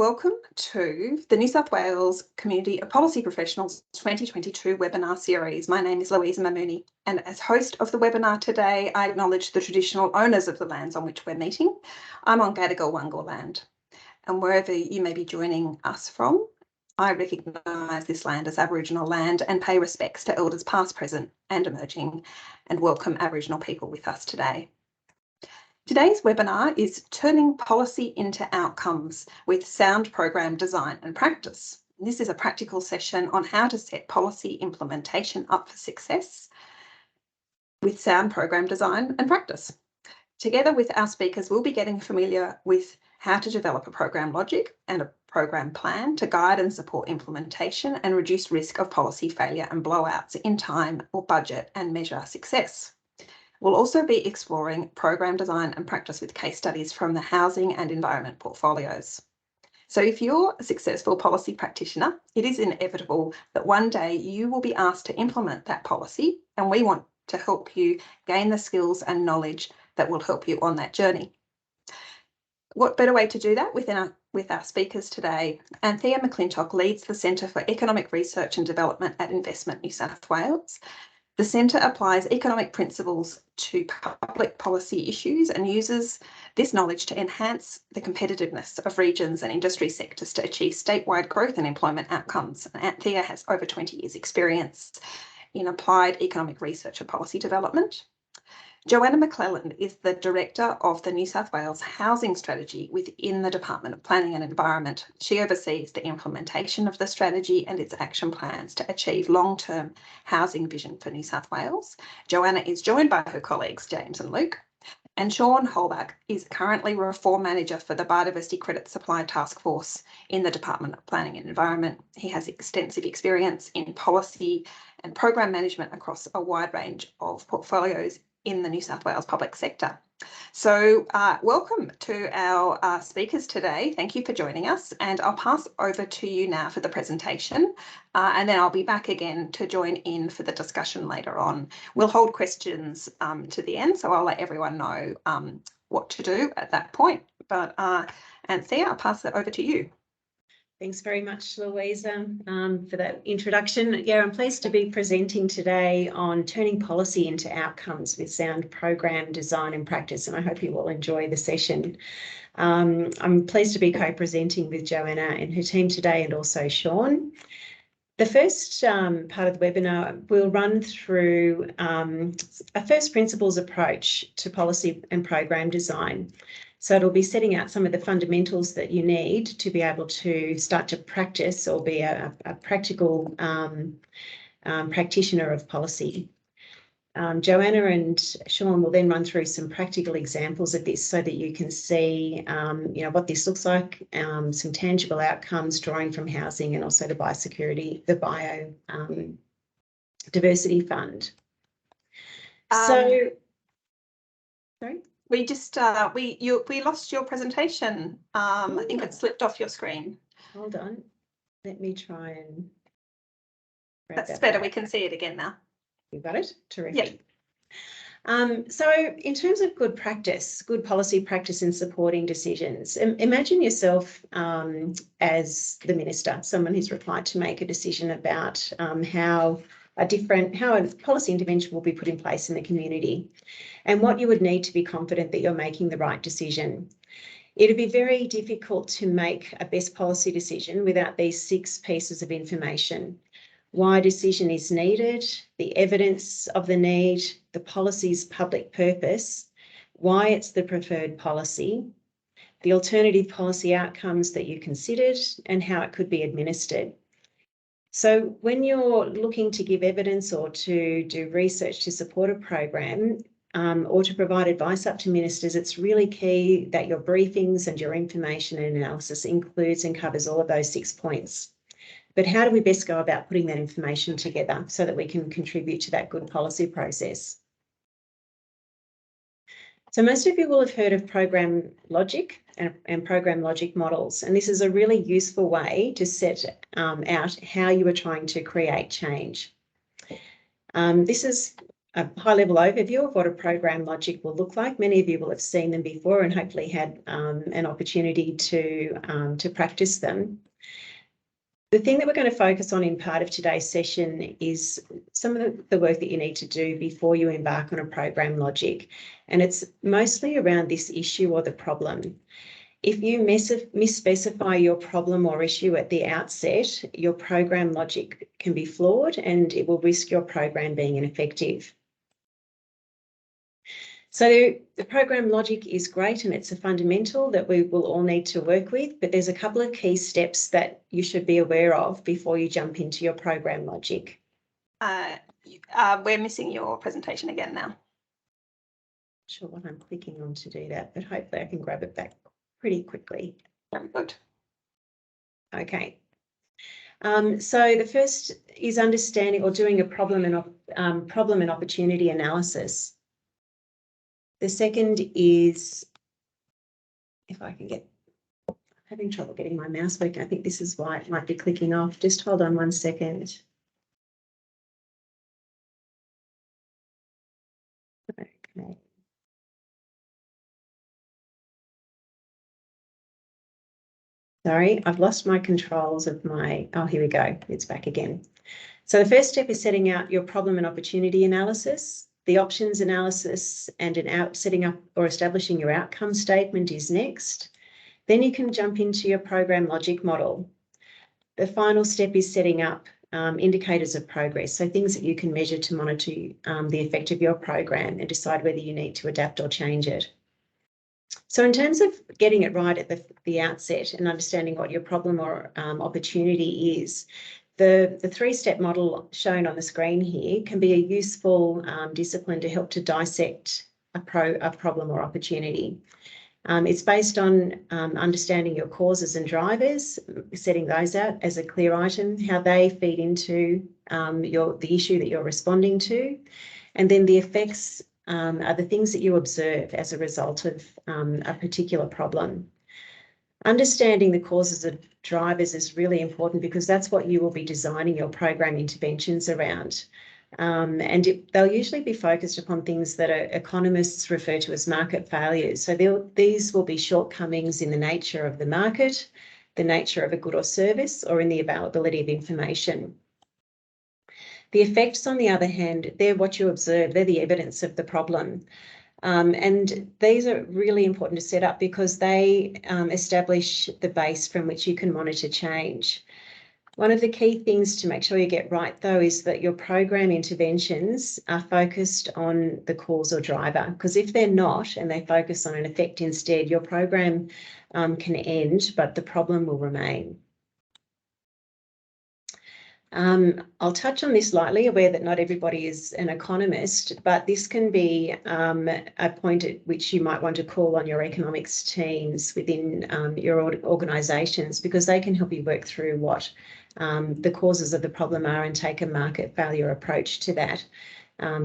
Welcome to the New South Wales Community Policy Professionals 2022 webinar series. My name is Louisa Mamooney, and as host of the webinar today, I acknowledge the traditional owners of the lands on which we're meeting. I'm on Gadigal Wangal land, and wherever you may be joining us from, I recognise this land as Aboriginal land and pay respects to elders past, present and emerging, and welcome Aboriginal people with us today. Today's webinar is Turning Policy into Outcomes with Sound Program Design and Practice. This is a practical session on how to set policy implementation up for success with sound program design and practice. Together with our speakers, we'll be getting familiar with how to develop a program logic and a program plan to guide and support implementation and reduce risk of policy failure and blowouts in time or budget and measure success. We'll also be exploring program design and practice with case studies from the housing and environment portfolios. So if you're a successful policy practitioner, it is inevitable that one day you will be asked to implement that policy, and we want to help you gain the skills and knowledge that will help you on that journey. What better way to do that with our speakers today? Anthea McClintock leads the Centre for Economic Research and Development at Investment New South Wales. The Centre applies economic principles to public policy issues and uses this knowledge to enhance the competitiveness of regions and industry sectors to achieve statewide growth and employment outcomes. And Anthea has over 20 years' experience in applied economic research and policy development. Joanna McClellan is the Director of the New South Wales Housing Strategy within the Department of Planning and Environment. She oversees the implementation of the strategy and its action plans to achieve long-term housing vision for New South Wales. Joanna is joined by her colleagues James and Luke, and Shawn Hollbach is currently Reform Manager for the Biodiversity Credit Supply Task Force in the Department of Planning and Environment. He has extensive experience in policy and program management across a wide range of portfolios in the New South Wales Public Sector. So welcome to our speakers today. Thank you for joining us, and I'll pass over to you now for the presentation, and then I'll be back again to join in for the discussion later on. We'll hold questions to the end, so I'll let everyone know what to do at that point. But Anthea, I'll pass it over to you. Thanks very much, Louisa, for that introduction. Yeah, I'm pleased to be presenting today on turning policy into outcomes with sound program design and practice, and I hope you all enjoy the session. I'm pleased to be co-presenting with Joanna and her team today, and also Shawn. The first part of the webinar will run through a first principles approach to policy and program design. So it'll be setting out some of the fundamentals that you need to be able to start to practice or be a practical practitioner of policy. Joanna and Shawn will then run through some practical examples of this so that you can see what this looks like, some tangible outcomes drawing from housing and also the biosecurity, the biodiversity fund. Sorry? We just we lost your presentation. I think it slipped off your screen. Hold on, let me try and. That's better. We can see it again now. You got it. Terrific. Yep. So in terms of good practice, good policy practice in supporting decisions, imagine yourself as the minister, someone who's required to make a decision about how a policy intervention will be put in place in the community, and what you would need to be confident that you're making the right decision. It'd be very difficult to make a best policy decision without these 6 pieces of information: why a decision is needed, the evidence of the need, the policy's public purpose, why it's the preferred policy, the alternative policy outcomes that you considered, and how it could be administered. So when you're looking to give evidence or to do research to support a program or to provide advice up to ministers, it's really key that your briefings and your information and analysis includes and covers all of those 6 points. But how do we best go about putting that information together so that we can contribute to that good policy process? So most of you will have heard of program logic and program logic models, and this is a really useful way to set out how you are trying to create change. This is a high-level overview of what a program logic will look like. Many of you will have seen them before and hopefully had an opportunity to practice them. The thing that we're going to focus on in part of today's session is some of the work that you need to do before you embark on a program logic. And it's mostly around this issue or the problem. If you misspecify your problem or issue at the outset, your program logic can be flawed and it will risk your program being ineffective. So the program logic is great and it's a fundamental that we will all need to work with, but there's a couple of key steps that you should be aware of before you jump into your program logic. We're missing your presentation again now. Not sure what I'm clicking on to do that, but hopefully I can grab it back pretty quickly. Very good. Okay. So the first is understanding or doing a problem and opportunity analysis. The second is, if I can get, I'm having trouble getting my mouse working. I think this is why it might be clicking off. Just hold on 1 second. Okay. Sorry, I've lost my controls of my, oh, here we go. It's back again. So the first step is setting out your problem and opportunity analysis. The options analysis and setting up or establishing your outcome statement is next. Then you can jump into your program logic model. The final step is setting up indicators of progress, so things that you can measure to monitor the effect of your program and decide whether you need to adapt or change it. So in terms of getting it right at the outset and understanding what your problem or opportunity is, the three-step model shown on the screen here can be a useful discipline to help to dissect a problem or opportunity. It's based on understanding your causes and drivers, setting those out as a clear item, how they feed into the issue that you're responding to, and then the effects are the things that you observe as a result of a particular problem. Understanding the causes of drivers is really important because that's what you will be designing your program interventions around. They'll usually be focused upon things that economists refer to as market failures. So these will be shortcomings in the nature of the market, the nature of a good or service, or in the availability of information. The effects, on the other hand, they're what you observe, they're the evidence of the problem. And these are really important to set up because they establish the base from which you can monitor change. One of the key things to make sure you get right, though, is that your program interventions are focused on the cause or driver, because if they're not and they focus on an effect instead, your program can end, but the problem will remain. I'll touch on this lightly, aware that not everybody is an economist, but this can be a point at which you might want to call on your economics teams within your organisations, because they can help you work through what the causes of the problem are and take a market failure approach to that,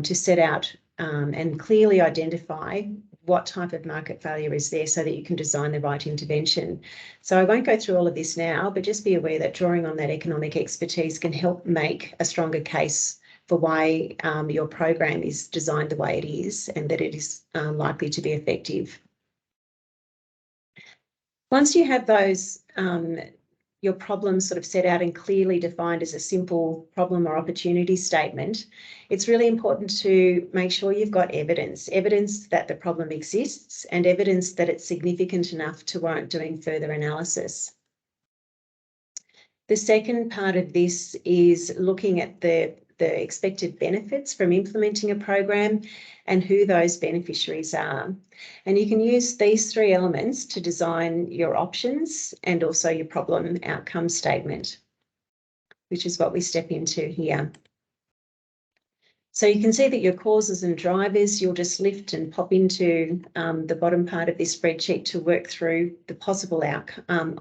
to set out and clearly identify what type of market failure is there so that you can design the right intervention. So I won't go through all of this now, but just be aware that drawing on that economic expertise can help make a stronger case for why your program is designed the way it is and that it is likely to be effective. Once you have those your problem sort of set out and clearly defined as a simple problem or opportunity statement, it's really important to make sure you've got evidence that the problem exists and evidence that it's significant enough to warrant doing further analysis. The second part of this is looking at the expected benefits from implementing a program and who those beneficiaries are. And you can use these three elements to design your options and also your problem outcome statement, which is what we step into here. So you can see that your causes and drivers, you'll just lift and pop into the bottom part of this spreadsheet to work through the possible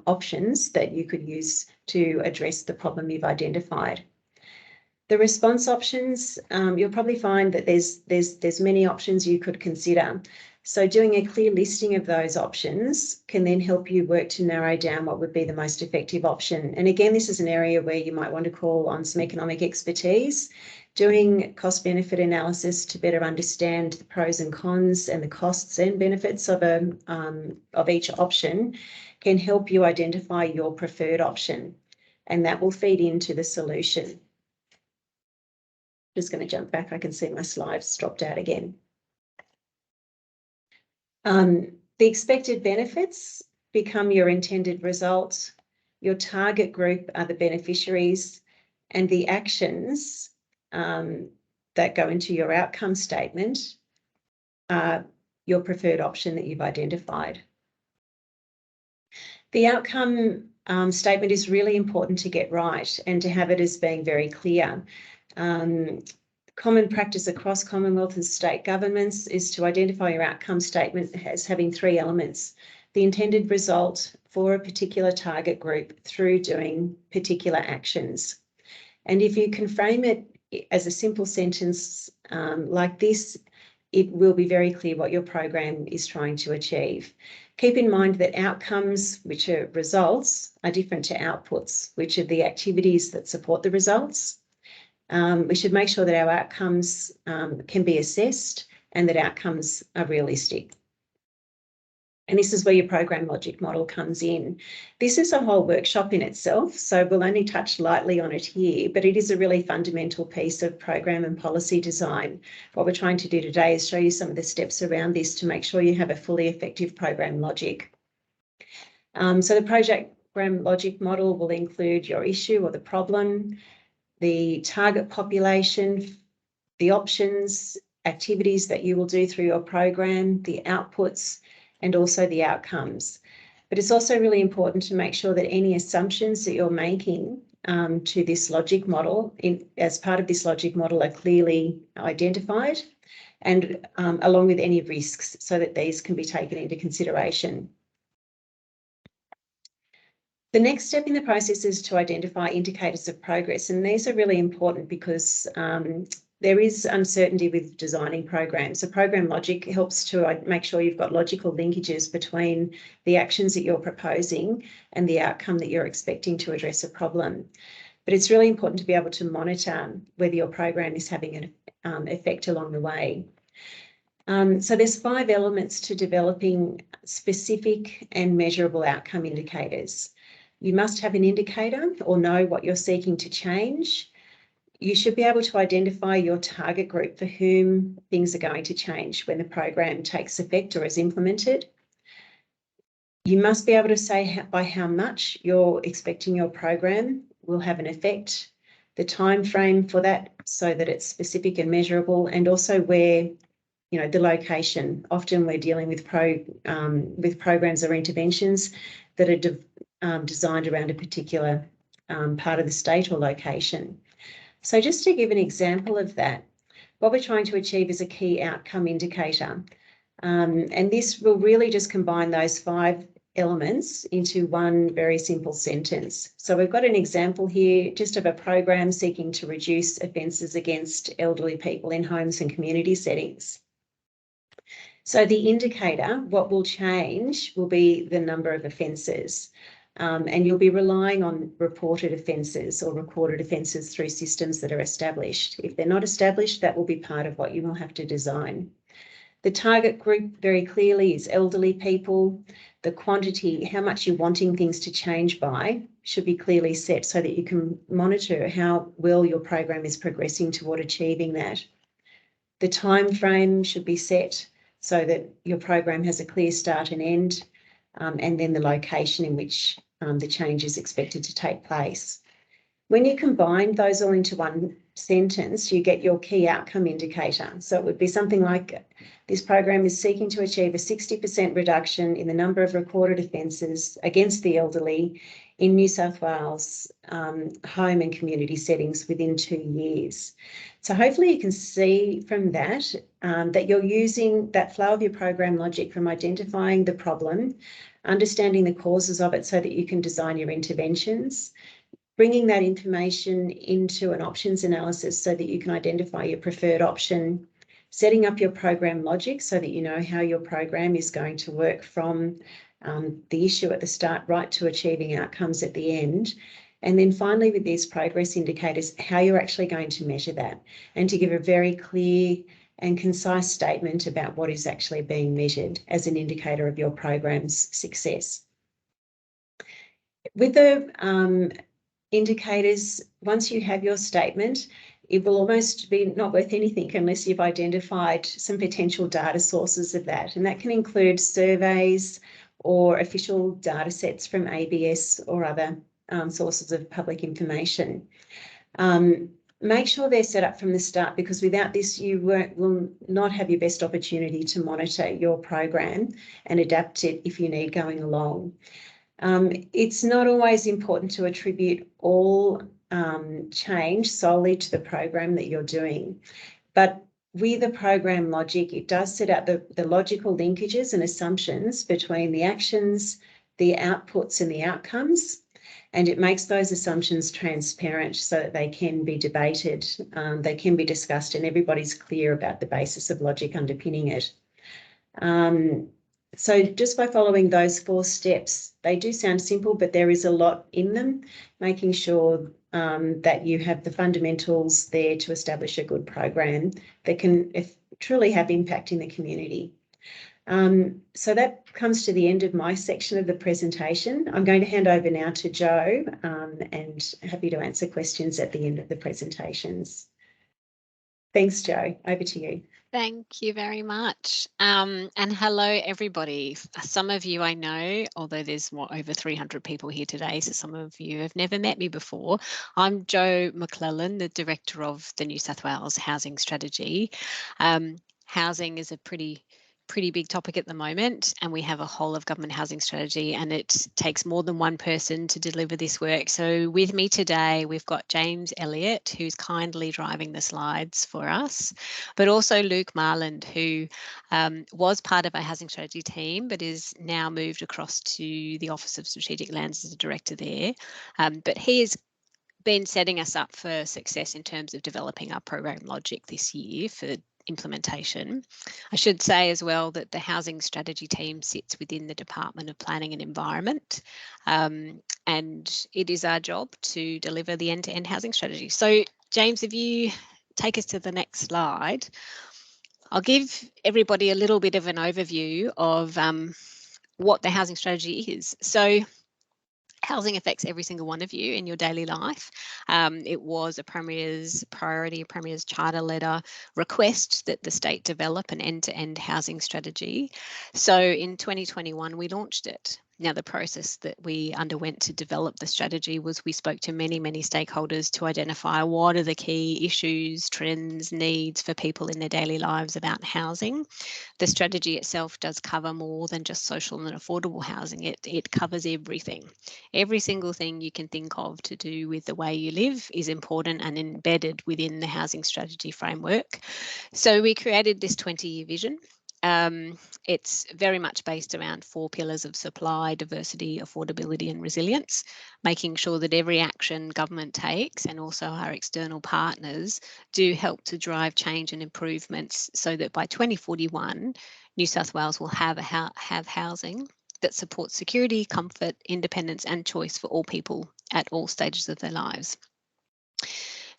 options that you could use to address the problem you've identified. The response options, you'll probably find that there's many options you could consider. So doing a clear listing of those options can then help you work to narrow down what would be the most effective option. And again, this is an area where you might want to call on some economic expertise. Doing cost benefit analysis to better understand the pros and cons and the costs and benefits of each option can help you identify your preferred option, and that will feed into the solution. Just going to jump back. I can see my slides dropped out again. The expected benefits become your intended result. Your target group are the beneficiaries, and the actions that go into your outcome statement are your preferred option that you've identified. The outcome statement is really important to get right and to have it as being very clear. Common practice across Commonwealth and state governments is to identify your outcome statement as having three elements: the intended result for a particular target group through doing particular actions. And if you can frame it as a simple sentence like this, it will be very clear what your program is trying to achieve. Keep in mind that outcomes, which are results, are different to outputs, which are the activities that support the results. We should make sure that our outcomes can be assessed and that outcomes are realistic. And this is where your program logic model comes in. This is a whole workshop in itself, so we'll only touch lightly on it here, but it is a really fundamental piece of program and policy design. What we're trying to do today is show you some of the steps around this to make sure you have a fully effective program logic. So the program logic model will include your issue or the problem, the target population, the options, activities that you will do through your program, the outputs, and also the outcomes. But it's also really important to make sure that any assumptions that you're making to this logic model, as part of this logic model, are clearly identified, and along with any risks, so that these can be taken into consideration. The next step in the process is to identify indicators of progress, and these are really important because there is uncertainty with designing programs. So program logic helps to make sure you've got logical linkages between the actions that you're proposing and the outcome that you're expecting to address a problem. But it's really important to be able to monitor whether your program is having an effect along the way. So there's 5 elements to developing specific and measurable outcome indicators. You must have an indicator or know what you're seeking to change. You should be able to identify your target group for whom things are going to change when the program takes effect or is implemented. You must be able to say by how much you're expecting your program will have an effect, the time frame for that so that it's specific and measurable, and also where, you know, the location. Often we're dealing with programs or interventions that are designed around a particular part of the state or location. So just to give an example of that, what we're trying to achieve is a key outcome indicator. And this will really just combine those 5 elements into one very simple sentence. So we've got an example here just of a program seeking to reduce offences against elderly people in homes and community settings. So the indicator, what will change, will be the number of offences. And you'll be relying on reported offences or recorded offences through systems that are established. If they're not established, that will be part of what you will have to design. The target group very clearly is elderly people. The quantity, how much you're wanting things to change by, should be clearly set so that you can monitor how well your program is progressing toward achieving that. The time frame should be set so that your program has a clear start and end, and then the location in which the change is expected to take place. When you combine those all into one sentence, you get your key outcome indicator. So it would be something like, this program is seeking to achieve a 60% reduction in the number of recorded offences against the elderly in New South Wales home and community settings within 2 years. So hopefully you can see from that that you're using that flow of your program logic from identifying the problem, understanding the causes of it so that you can design your interventions, bringing that information into an options analysis so that you can identify your preferred option, setting up your program logic so that you know how your program is going to work from the issue at the start right to achieving outcomes at the end. And then finally, with these progress indicators, how you're actually going to measure that, and to give a very clear and concise statement about what is actually being measured as an indicator of your program's success. With the indicators, once you have your statement, it will almost be not worth anything unless you've identified some potential data sources of that. And that can include surveys or official data sets from ABS or other sources of public information. Make sure they're set up from the start, because without this, you will not have your best opportunity to monitor your program and adapt it if you need going along. It's not always important to attribute all change solely to the program that you're doing, but with the program logic, it does set out the logical linkages and assumptions between the actions, the outputs and the outcomes, and it makes those assumptions transparent so that they can be debated, they can be discussed, and everybody's clear about the basis of logic underpinning it. So just by following those 4 steps, they do sound simple, but there is a lot in them, making sure that you have the fundamentals there to establish a good program that can truly have impact in the community. So that comes to the end of my section of the presentation. I'm going to hand over now to Jo, and happy to answer questions at the end of the presentations. Thanks, Jo. Over to you. Thank you very much. And hello, everybody. Some of you I know, although there's over 300 people here today, so some of you have never met me before. I'm Jo McClellan, the Director of the New South Wales Housing Strategy. Housing is a pretty big topic at the moment, and we have a whole of government housing strategy, and it takes more than one person to deliver this work. So with me today, we've got James Elliott, who's kindly driving the slides for us, but also Luke Marland, who was part of our housing strategy team, but is now moved across to the Office of Strategic Lands as a director there. But he has been setting us up for success in terms of developing our program logic this year for implementation. I should say as well that the housing strategy team sits within the Department of Planning and Environment, and it is our job to deliver the end-to-end housing strategy. So James, if you take us to the next slide, I'll give everybody a little bit of an overview of what the housing strategy is. So housing affects every single one of you in your daily life. It was a Premier's priority, a Premier's charter letter request that the state develop an end-to-end housing strategy. So in 2021, we launched it. Now, the process that we underwent to develop the strategy was we spoke to many stakeholders to identify what are the key issues, trends, needs for people in their daily lives about housing. The strategy itself does cover more than just social and affordable housing. It covers everything. Every single thing you can think of to do with the way you live is important and embedded within the housing strategy framework. So we created this 20-year vision. It's very much based around 4 pillars of supply, diversity, affordability and resilience, making sure that every action government takes and also our external partners do help to drive change and improvements so that by 2041, New South Wales will have housing that supports security, comfort, independence and choice for all people at all stages of their lives.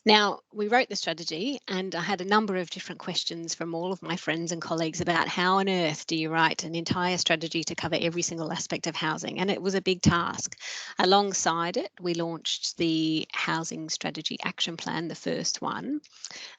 Now, we wrote the strategy and I had a number of different questions from all of my friends and colleagues about how on earth do you write an entire strategy to cover every single aspect of housing, and it was a big task. Alongside it, we launched the Housing Strategy Action Plan, the first one,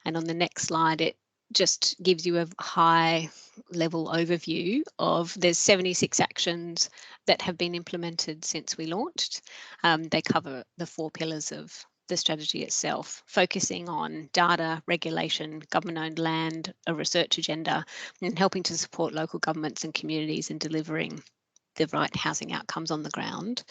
and on the next slide it just gives you a high level overview of there's 76 actions that have been implemented since we launched. They cover the 4 pillars of the strategy itself, focusing on data, regulation, government-owned land, a research agenda, and helping to support local governments and communities in delivering the right housing outcomes on the ground.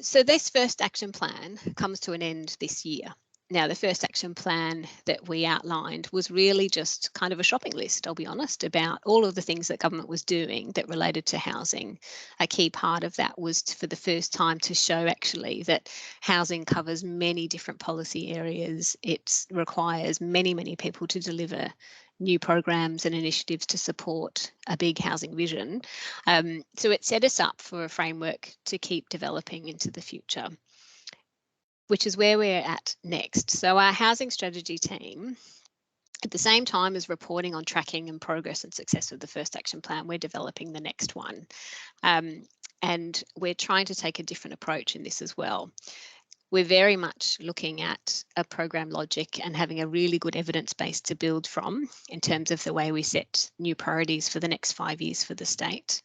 So this first action plan comes to an end this year. Now, the first action plan that we outlined was really just kind of a shopping list, I'll be honest, about all of the things that government was doing that related to housing. A key part of that was for the first time to show actually that housing covers many different policy areas. It requires many, many people to deliver new programs and initiatives to support a big housing vision. So it set us up for a framework to keep developing into the future, which is where we're at next. So our housing strategy team, at the same time as reporting on tracking and progress and success of the first action plan, we're developing the next one. And we're trying to take a different approach in this as well. We're very much looking at a program logic and having a really good evidence base to build from in terms of the way we set new priorities for the next 5 years for the state.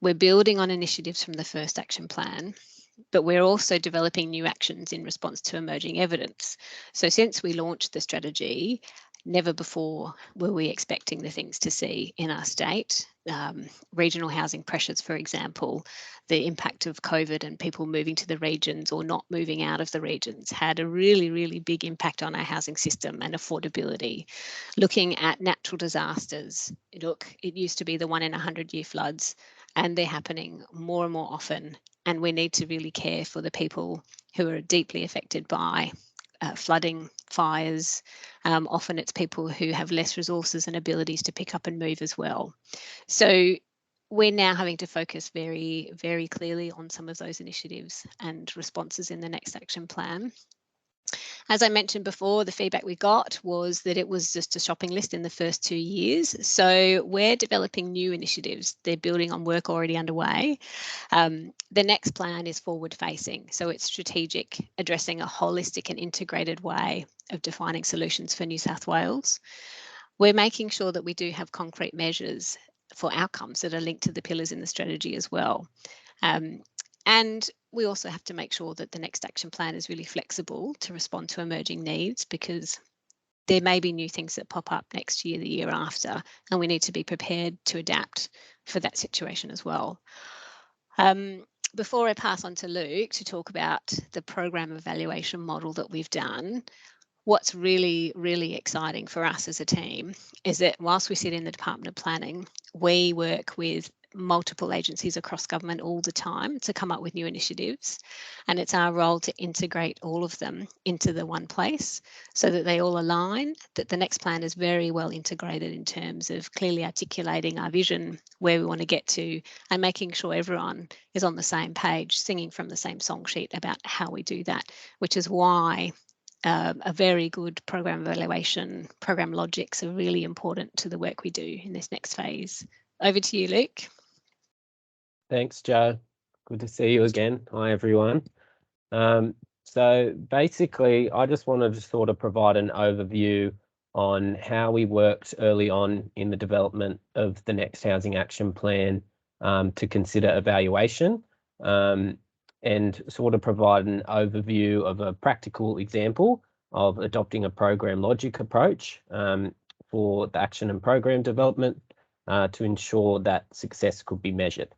We're building on initiatives from the first action plan, but we're also developing new actions in response to emerging evidence. So since we launched the strategy, never before were we expecting the things to see in our state. Regional housing pressures, for example, the impact of COVID and people moving to the regions or not moving out of the regions had a really, really big impact on our housing system and affordability. Looking at natural disasters, look, it used to be the 1 in 100-year floods, and they're happening more and more often. And we need to really care for the people who are deeply affected by flooding, fires. Often it's people who have less resources and abilities to pick up and move as well. So we're now having to focus very, very clearly on some of those initiatives and responses in the next action plan. As I mentioned before, the feedback we got was that it was just a shopping list in the first 2 years. So we're developing new initiatives. They're building on work already underway. The next plan is forward facing. So it's strategic, addressing a holistic and integrated way of defining solutions for New South Wales. We're making sure that we do have concrete measures for outcomes that are linked to the pillars in the strategy as well. And we also have to make sure that the next action plan is really flexible to respond to emerging needs, because there may be new things that pop up next year, the year after, and we need to be prepared to adapt for that situation as well. Before I pass on to Luke to talk about the program evaluation model that we've done, what's really, really exciting for us as a team is that whilst we sit in the Department of Planning, we work with multiple agencies across government all the time to come up with new initiatives, and it's our role to integrate all of them into the one place so that they all align, that the next plan is very well integrated in terms of clearly articulating our vision, where we want to get to, and making sure everyone is on the same page, singing from the same song sheet about how we do that, which is why a very good program evaluation, program logics are really important to the work we do in this next phase. Over to you, Luke. Thanks, Jo. Good to see you again. Hi, everyone. So basically, I just wanted to sort of provide an overview on how we worked early on in the development of the next Housing Action Plan to consider evaluation, and sort of provide an overview of a practical example of adopting a program logic approach for the action and program development to ensure that success could be measured.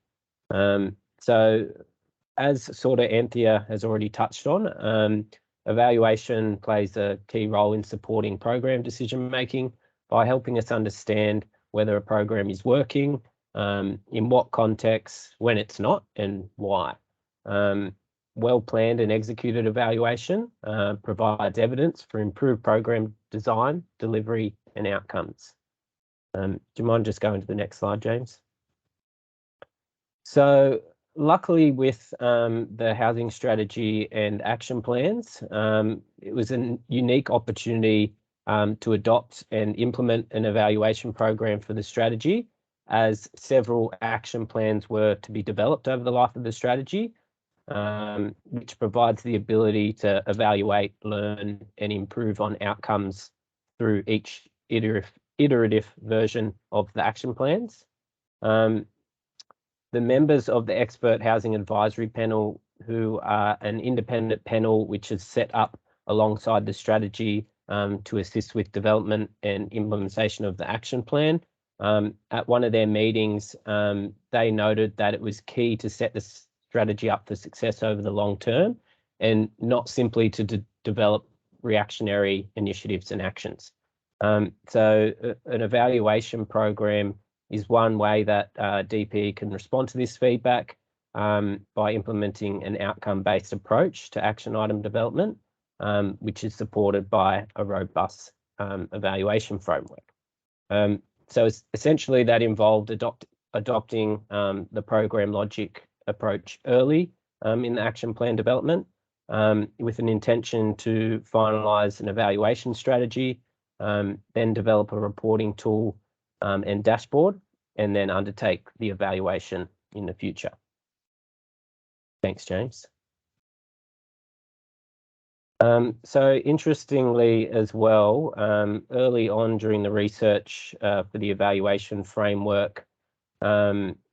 So as sort of Anthea has already touched on, evaluation plays a key role in supporting program decision making by helping us understand whether a program is working, in what context, when it's not, and why. Well-planned and executed evaluation provides evidence for improved program design, delivery, and outcomes. Do you mind just going to the next slide, James? So luckily with the housing strategy and action plans, it was a unique opportunity to adopt and implement an evaluation program for the strategy, as several action plans were to be developed over the life of the strategy, which provides the ability to evaluate, learn, and improve on outcomes through each iterative version of the action plans. The members of the Expert Housing Advisory Panel, who are an independent panel which is set up alongside the strategy to assist with development and implementation of the action plan, at one of their meetings, they noted that it was key to set the strategy up for success over the long term, and not simply to develop reactionary initiatives and actions. So an evaluation program is one way that DPE can respond to this feedback by implementing an outcome-based approach to action item development, which is supported by a robust evaluation framework. So essentially that involved adopting the program logic approach early in the action plan development with an intention to finalise an evaluation strategy, then develop a reporting tool and dashboard, and then undertake the evaluation in the future. Thanks, James. So interestingly as well, early on during the research for the evaluation framework,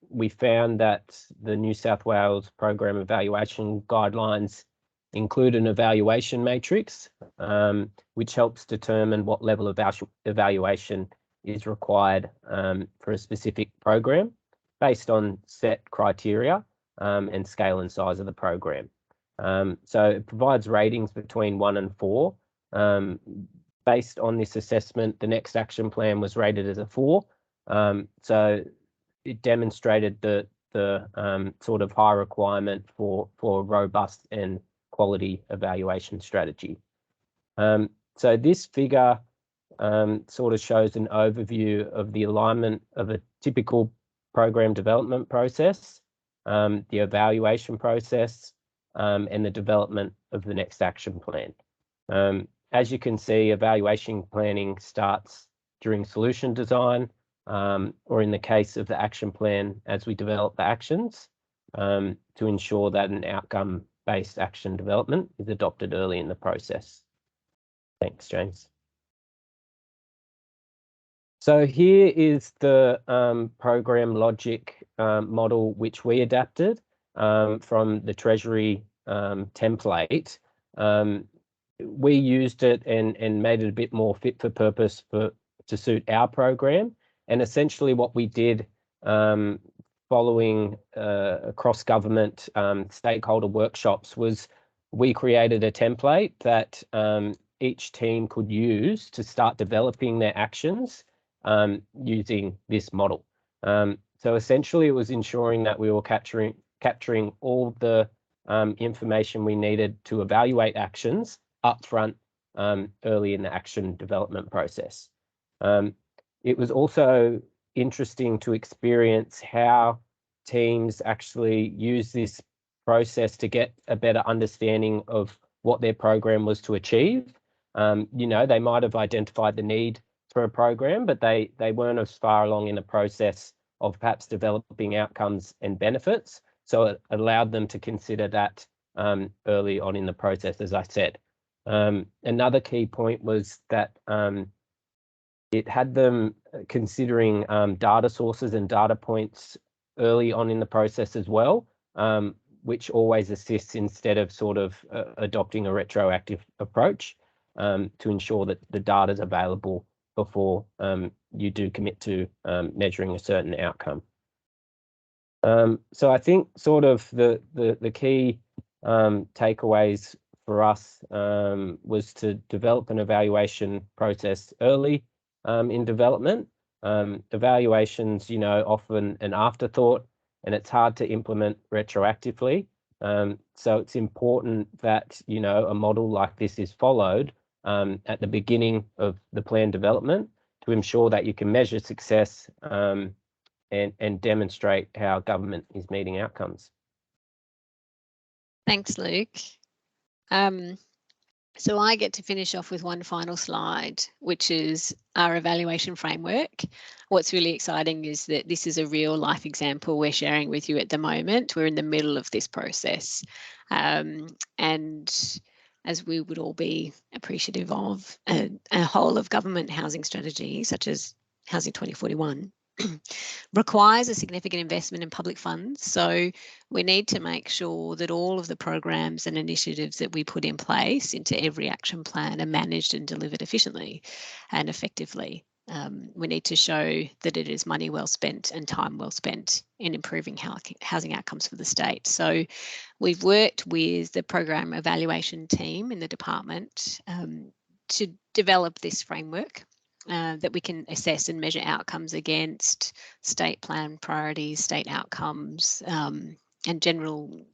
we found that the New South Wales Program Evaluation Guidelines include an evaluation matrix, which helps determine what level of evaluation is required for a specific program based on set criteria and scale and size of the program. So it provides ratings between 1 and 4. Based on this assessment, the next action plan was rated as a 4. So it demonstrated the sort of high requirement for a robust and quality evaluation strategy. So this figure sort of shows an overview of the alignment of a typical program development process, the evaluation process, and the development of the next action plan. As you can see, evaluation planning starts during solution design, or in the case of the action plan, as we develop the actions, to ensure that an outcome-based action development is adopted early in the process. Thanks, James. So here is the program logic model which we adapted from the Treasury template. We used it and made it a bit more fit for purpose to suit our program. And essentially what we did following across government stakeholder workshops was we created a template that each team could use to start developing their actions using this model. So essentially it was ensuring that we were capturing all the information we needed to evaluate actions upfront early in the action development process. It was also interesting to experience how teams actually use this process to get a better understanding of what their program was to achieve. You know, they might have identified the need for a program, but they weren't as far along in the process of perhaps developing outcomes and benefits. So it allowed them to consider that early on in the process, as I said. Another key point was that it had them considering data sources and data points early on in the process as well, which always assists instead of sort of adopting a retroactive approach to ensure that the data is available before you do commit to measuring a certain outcome. So I think sort of the key takeaways for us was to develop an evaluation process early in development. Evaluations, you know, often an afterthought, and it's hard to implement retroactively. So it's important that, you know, a model like this is followed at the beginning of the plan development to ensure that you can measure success and demonstrate how government is meeting outcomes. Thanks, Luke. So I get to finish off with one final slide, which is our evaluation framework. What's really exciting is that this is a real life example we're sharing with you at the moment. We're in the middle of this process. And as we would all be appreciative of, a whole of government housing strategy, such as Housing 2041, requires a significant investment in public funds. So we need to make sure that all of the programs and initiatives that we put in place into every action plan are managed and delivered efficiently and effectively. We need to show that it is money well spent and time well spent in improving housing outcomes for the state. So we've worked with the program evaluation team in the department to develop this framework that we can assess and measure outcomes against state plan priorities, state outcomes, and general,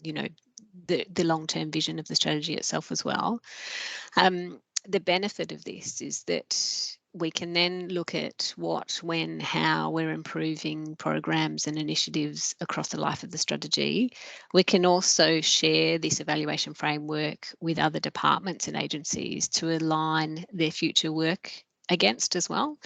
the long-term vision of the strategy itself as well. The benefit of this is that we can then look at what, when, how we're improving programs and initiatives across the life of the strategy. We can also share this evaluation framework with other departments and agencies to align their future work against as well.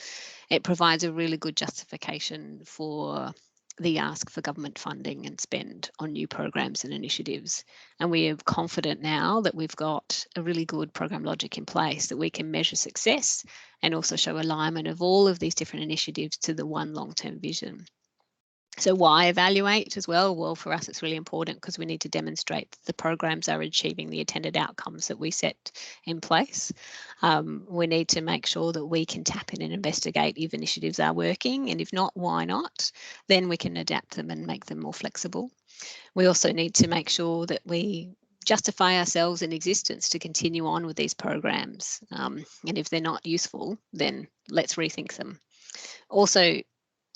It provides a really good justification for the ask for government funding and spend on new programs and initiatives. And we are confident now that we've got a really good program logic in place that we can measure success and also show alignment of all of these different initiatives to the one long-term vision. So why evaluate as well? Well, for us, it's really important because we need to demonstrate that the programs are achieving the intended outcomes that we set in place. We need to make sure that we can tap in and investigate if initiatives are working, and if not, why not? Then we can adapt them and make them more flexible. We also need to make sure that we justify ourselves in existence to continue on with these programs. And if they're not useful, then let's rethink them. Also,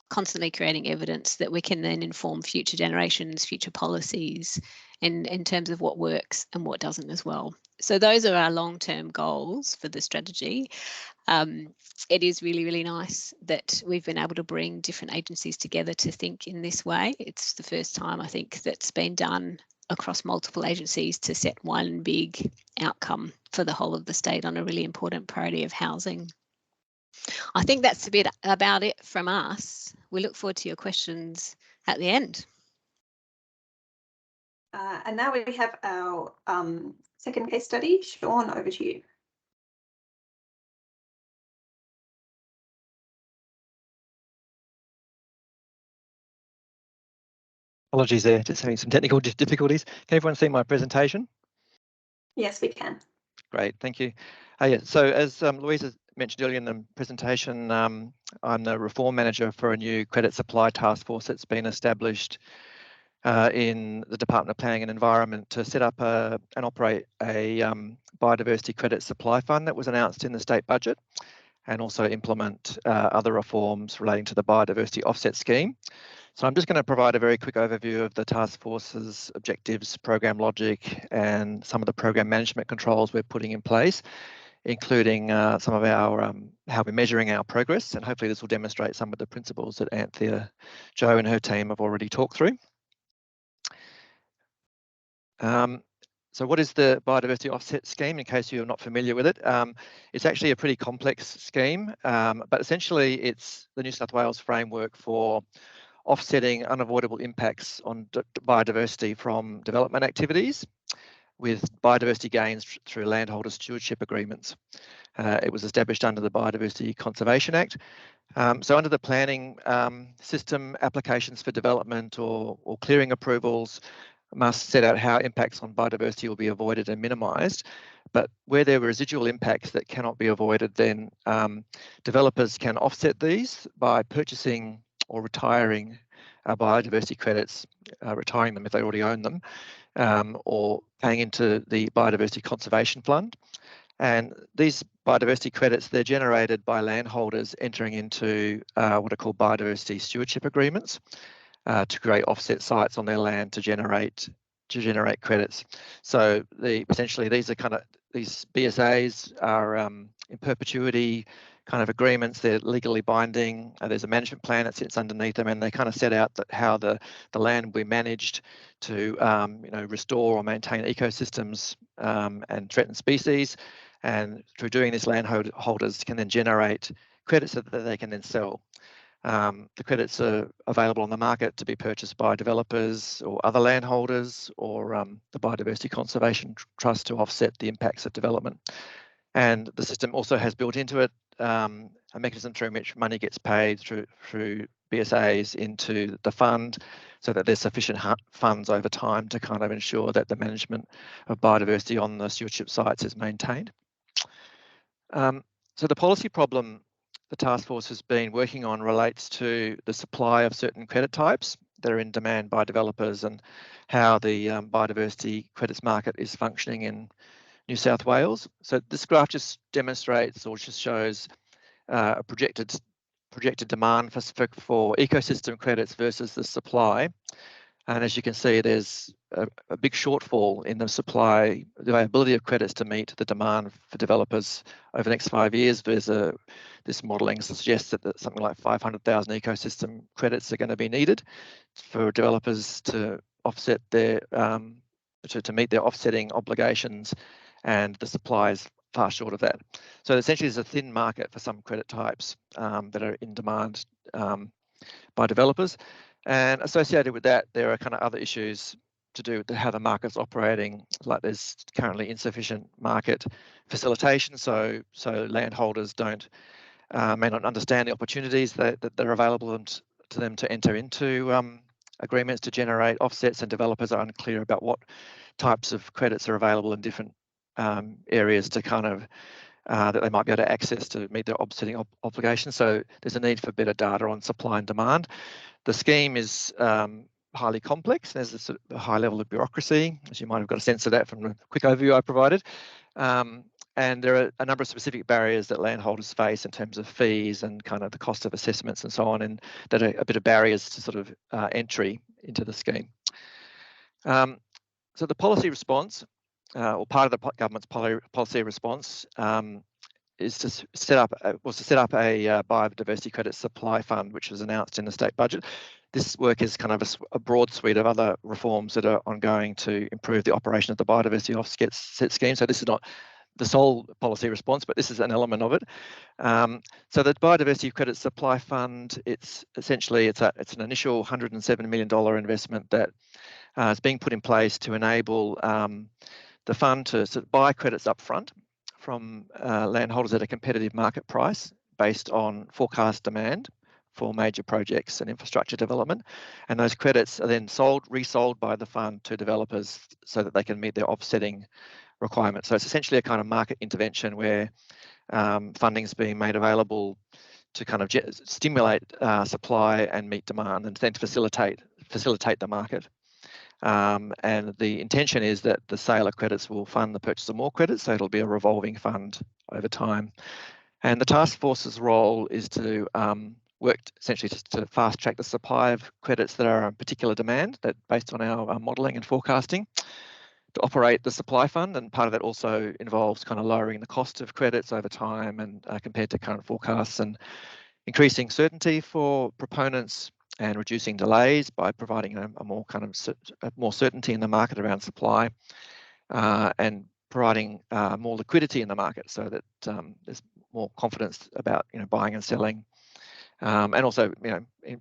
constantly creating evidence that we can then inform future generations, future policies, and in terms of what works and what doesn't as well. So those are our long-term goals for the strategy. It is really, really nice that we've been able to bring different agencies together to think in this way. It's the first time I think that's been done across multiple agencies to set one big outcome for the whole of the state on a really important priority of housing. I think that's a bit about it from us. We look forward to your questions at the end. And now we have our second case study. Shawn, over to you. Apologies there, just having some technical difficulties. Can everyone see my presentation? Yes, we can. Great, thank you. Yeah, so as Louisa mentioned earlier in the presentation, I'm the reform manager for a new credit supply task force that's been established in the Department of Planning and Environment to set up and operate a biodiversity credit supply fund that was announced in the state budget, and also implement other reforms relating to the biodiversity offset scheme. So I'm just going to provide a very quick overview of the task force's objectives, program logic, and some of the program management controls we're putting in place, including some of our how we're measuring our progress, and hopefully this will demonstrate some of the principles that Anthea, Jo and her team have already talked through. So what is the biodiversity offset scheme, in case you're not familiar with it? It's actually a pretty complex scheme, but essentially it's the New South Wales framework for offsetting unavoidable impacts on biodiversity from development activities with biodiversity gains through landholder stewardship agreements. It was established under the Biodiversity Conservation Act. So under the planning system, applications for development or clearing approvals must set out how impacts on biodiversity will be avoided and minimised. But where there are residual impacts that cannot be avoided, then developers can offset these by purchasing or retiring biodiversity credits, retiring them if they already own them, or paying into the Biodiversity Conservation Fund. And these biodiversity credits, they're generated by landholders entering into what are called biodiversity stewardship agreements to create offset sites on their land to generate credits. So essentially these BSAs are in perpetuity kind of agreements. They're legally binding. There's a management plan that sits underneath them, and they kind of set out that how the land will be managed to restore or maintain ecosystems and threatened species. And through doing this, landholders can then generate credits that they can then sell. The credits are available on the market to be purchased by developers or other landholders, or the Biodiversity Conservation Trust to offset the impacts of development. And the system also has built into it a mechanism through which money gets paid through BSAs into the fund, so that there's sufficient funds over time to kind of ensure that the management of biodiversity on the stewardship sites is maintained. So the policy problem the task force has been working on relates to the supply of certain credit types that are in demand by developers and how the biodiversity credits market is functioning in New South Wales. So this graph just demonstrates or just shows a projected demand for ecosystem credits versus the supply. And as you can see, there's a big shortfall in the supply, the availability of credits to meet the demand for developers over the next 5 years. This modelling suggests that something like 500,000 ecosystem credits are going to be needed for developers to offset their to meet their offsetting obligations, and the supply is far short of that. So essentially, there's a thin market for some credit types that are in demand by developers. And associated with that, there are kind of other issues to do with how the market's operating, like there's currently insufficient market facilitation, so landholders may not understand the opportunities that are available to them to enter into agreements to generate offsets, and developers are unclear about what types of credits are available in different areas to kind of that they might be able to access to meet their offsetting obligations. So there's a need for better data on supply and demand. The scheme is highly complex. There's a high level of bureaucracy, as you might have got a sense of that from the quick overview I provided. And there are a number of specific barriers that landholders face in terms of fees and kind of the cost of assessments and so on, and that are a bit of barriers to sort of entry into the scheme. So the policy response, or part of the government's policy response, is to set up a biodiversity credit supply fund, which was announced in the state budget. This work is kind of a broad suite of other reforms that are ongoing to improve the operation of the biodiversity offset scheme. So this is not the sole policy response, but this is an element of it. So the biodiversity credit supply fund, it's essentially an initial $107 million investment that is being put in place to enable the fund to sort of buy credits up front from landholders at a competitive market price based on forecast demand for major projects and infrastructure development. And those credits are then resold by the fund to developers so that they can meet their offsetting requirements. So it's essentially a kind of market intervention where funding is being made available to kind of stimulate supply and meet demand, and then to facilitate the market. And the intention is that the sale of credits will fund the purchase of more credits, so it'll be a revolving fund over time. And the task force's role is to work essentially to fast track the supply of credits that are in particular demand, that based on our modelling and forecasting, to operate the supply fund. And part of that also involves kind of lowering the cost of credits over time and compared to current forecasts, and increasing certainty for proponents and reducing delays by providing a more kind of more certainty in the market around supply, and providing more liquidity in the market so that there's more confidence about buying and selling, and also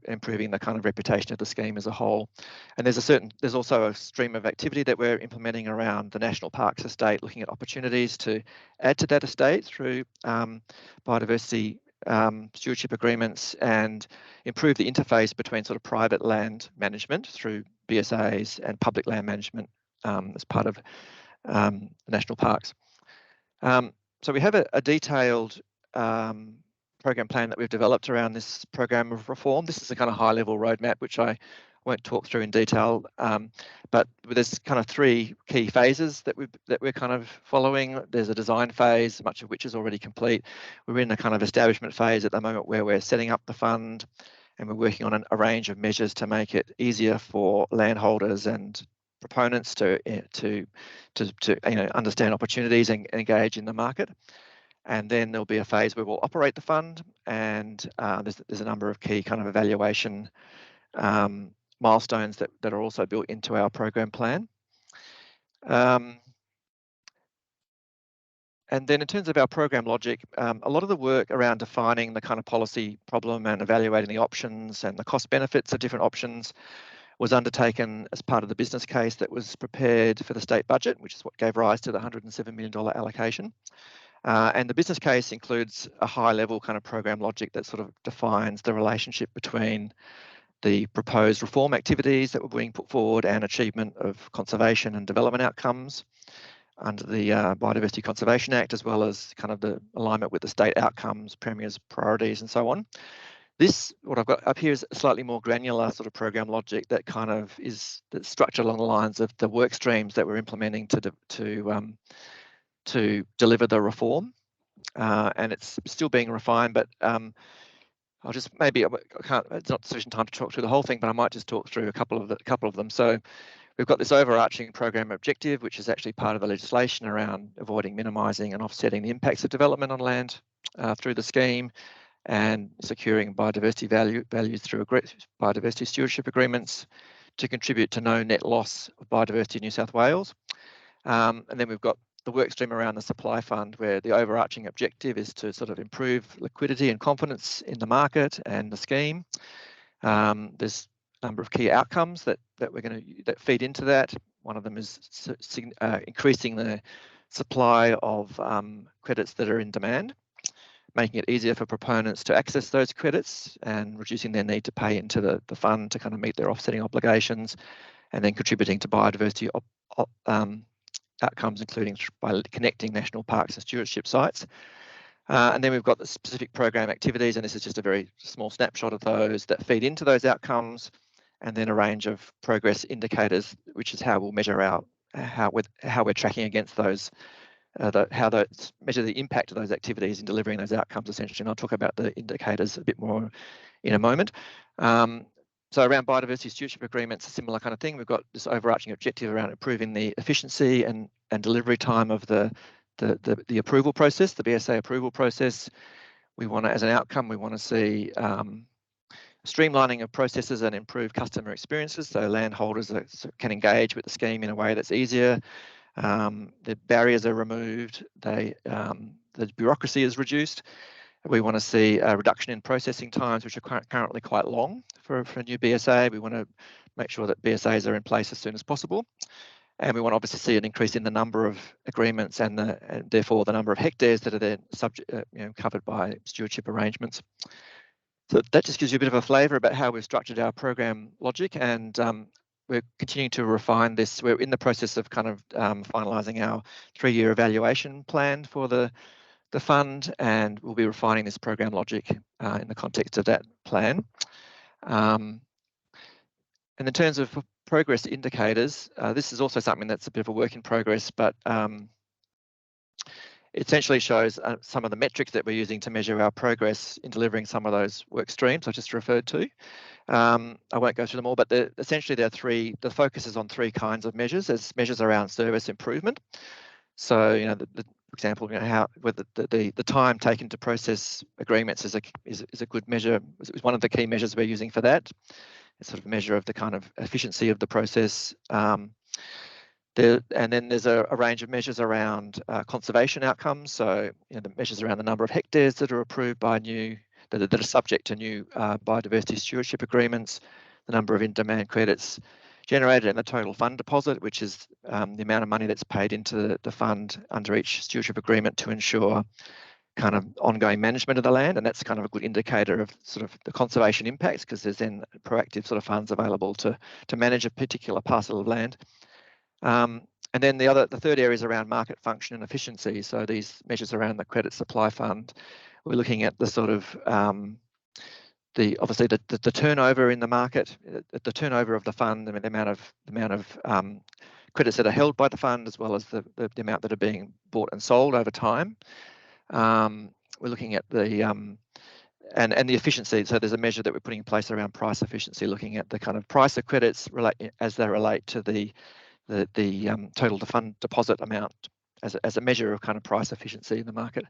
improving the kind of reputation of the scheme as a whole. And there's also a stream of activity that we're implementing around the National Parks estate, looking at opportunities to add to that estate through biodiversity stewardship agreements, and improve the interface between sort of private land management through BSAs and public land management as part of the national parks. So we have a detailed program plan that we've developed around this program of reform. This is a kind of high level roadmap, which I won't talk through in detail, but there's kind of 3 key phases that we're kind of following. There's a design phase, much of which is already complete. We're in a kind of establishment phase at the moment where we're setting up the fund, and we're working on a range of measures to make it easier for landholders and proponents to understand opportunities and engage in the market. And then there'll be a phase where we'll operate the fund, and there's a number of key kind of evaluation milestones that are also built into our program plan. And then in terms of our program logic, a lot of the work around defining the kind of policy problem and evaluating the options and the cost benefits of different options was undertaken as part of the business case that was prepared for the state budget, which is what gave rise to the $107 million allocation. And the business case includes a high level kind of program logic that sort of defines the relationship between the proposed reform activities that were being put forward and achievement of conservation and development outcomes. under the Biodiversity Conservation Act, as well as kind of the alignment with the state outcomes, Premier's priorities, and so on. This, what I've got up here, is a slightly more granular sort of program logic that kind of is that's structured along the lines of the work streams that we're implementing to deliver the reform, and it's still being refined. But I'll just maybe it's not sufficient time to talk through the whole thing, but I might just talk through a couple of them. So we've got this overarching program objective, which is actually part of the legislation around avoiding, minimising and offsetting the impacts of development on land through the scheme, and securing biodiversity values through biodiversity stewardship agreements to contribute to no net loss of biodiversity in New South Wales. And then we've got the work stream around the supply fund, where the overarching objective is to sort of improve liquidity and confidence in the market and the scheme. There's a number of key outcomes that feed into that. One of them is increasing the supply of credits that are in demand, making it easier for proponents to access those credits and reducing their need to pay into the fund to kind of meet their offsetting obligations, and then contributing to biodiversity outcomes, including by connecting national parks and stewardship sites. And then we've got the specific program activities, and this is just a very small snapshot of those that feed into those outcomes, and then a range of progress indicators, which is how we'll measure how we're tracking against those, measure the impact of those activities in delivering those outcomes, essentially. And I'll talk about the indicators a bit more in a moment. So around biodiversity stewardship agreements, a similar kind of thing. We've got this overarching objective around improving the efficiency and delivery time of the approval process, the BSA approval process. We want to, as an outcome, we want to see streamlining of processes and improved customer experiences, so landholders can engage with the scheme in a way that's easier. The barriers are removed, the bureaucracy is reduced. We want to see a reduction in processing times, which are currently quite long for a new BSA. We want to make sure that BSAs are in place as soon as possible. And we want to obviously see an increase in the number of agreements and therefore the number of hectares that are then covered by stewardship arrangements. So that just gives you a bit of a flavour about how we've structured our program logic, and we're continuing to refine this. We're in the process of kind of finalising our 3-year evaluation plan for the fund, and we'll be refining this program logic in the context of that plan. And in terms of progress indicators, this is also something that's a bit of a work in progress, but it essentially shows some of the metrics that we're using to measure our progress in delivering some of those work streams I just referred to. I won't go through them all, but essentially there are the focus is on 3 kinds of measures. There's measures around service improvement. So, for example, how whether the time taken to process agreements is a good measure. Is one of the key measures we're using for that. It's sort of a measure of the kind of efficiency of the process. And then there's a range of measures around conservation outcomes. So, the measures around the number of hectares that are approved by that are subject to new biodiversity stewardship agreements, the number of in-demand credits generated, and the total fund deposit, which is the amount of money that's paid into the fund under each stewardship agreement to ensure kind of ongoing management of the land. And that's kind of a good indicator of sort of the conservation impacts, because there's then proactive sort of funds available to manage a particular parcel of land. And then the third area is around market function and efficiency. So these measures around the credit supply fund, we're looking at the sort of obviously the turnover in the market, the turnover of the fund, I mean, the amount of credits that are held by the fund, as well as the amount that are being bought and sold over time. We're looking at the and the efficiency. So there's a measure that we're putting in place around price efficiency, looking at the kind of price of credits as they relate to the total fund deposit amount as a measure of kind of price efficiency in the market.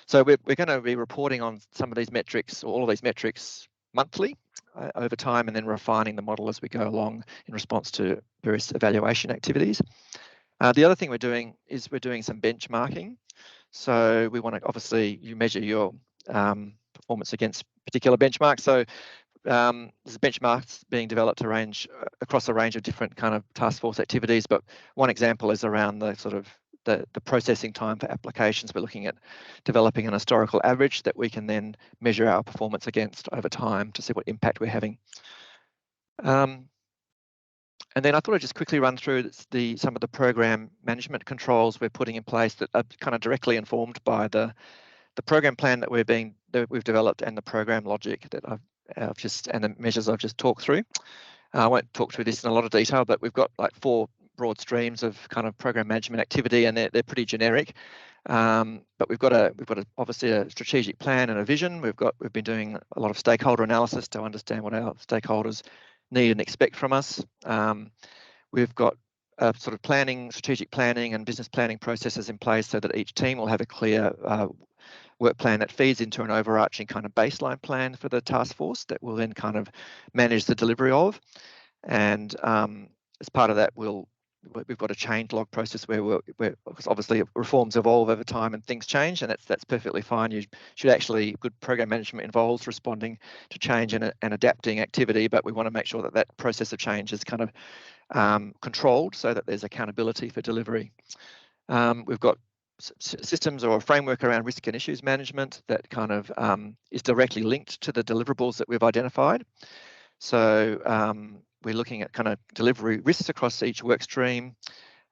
So we're going to be reporting on some of these metrics, or all of these metrics, monthly over time, and then refining the model as we go along in response to various evaluation activities. The other thing we're doing is we're doing some benchmarking. So we want to, obviously, you measure your performance against particular benchmarks. So there's benchmarks being developed across a range of different kind of task force activities, but one example is around the sort of the processing time for applications. We're looking at developing an historical average that we can then measure our performance against over time to see what impact we're having. And And then I thought I'd just quickly run through some of the program management controls we're putting in place that are kind of directly informed by the program plan that we've developed and the program logic that I've just, and the measures I've just talked through. I won't talk through this in a lot of detail, but we've got like 4 broad streams of kind of program management activity, and they're pretty generic. But we've got obviously a strategic plan and a vision. We've been doing a lot of stakeholder analysis to understand what our stakeholders need and expect from us. We've got sort of strategic planning and business planning processes in place so that each team will have a clear work plan that feeds into an overarching kind of baseline plan for the task force that will then kind of manage the delivery of. And as part of that, we've got a change log process where because obviously reforms evolve over time and things change, and that's perfectly fine. You should actually, good program management involves responding to change and adapting activity, but we want to make sure that that process of change is kind of controlled so that there's accountability for delivery. We've got systems or a framework around risk and issues management that kind of is directly linked to the deliverables that we've identified. So we're looking at kind of delivery risks across each work stream,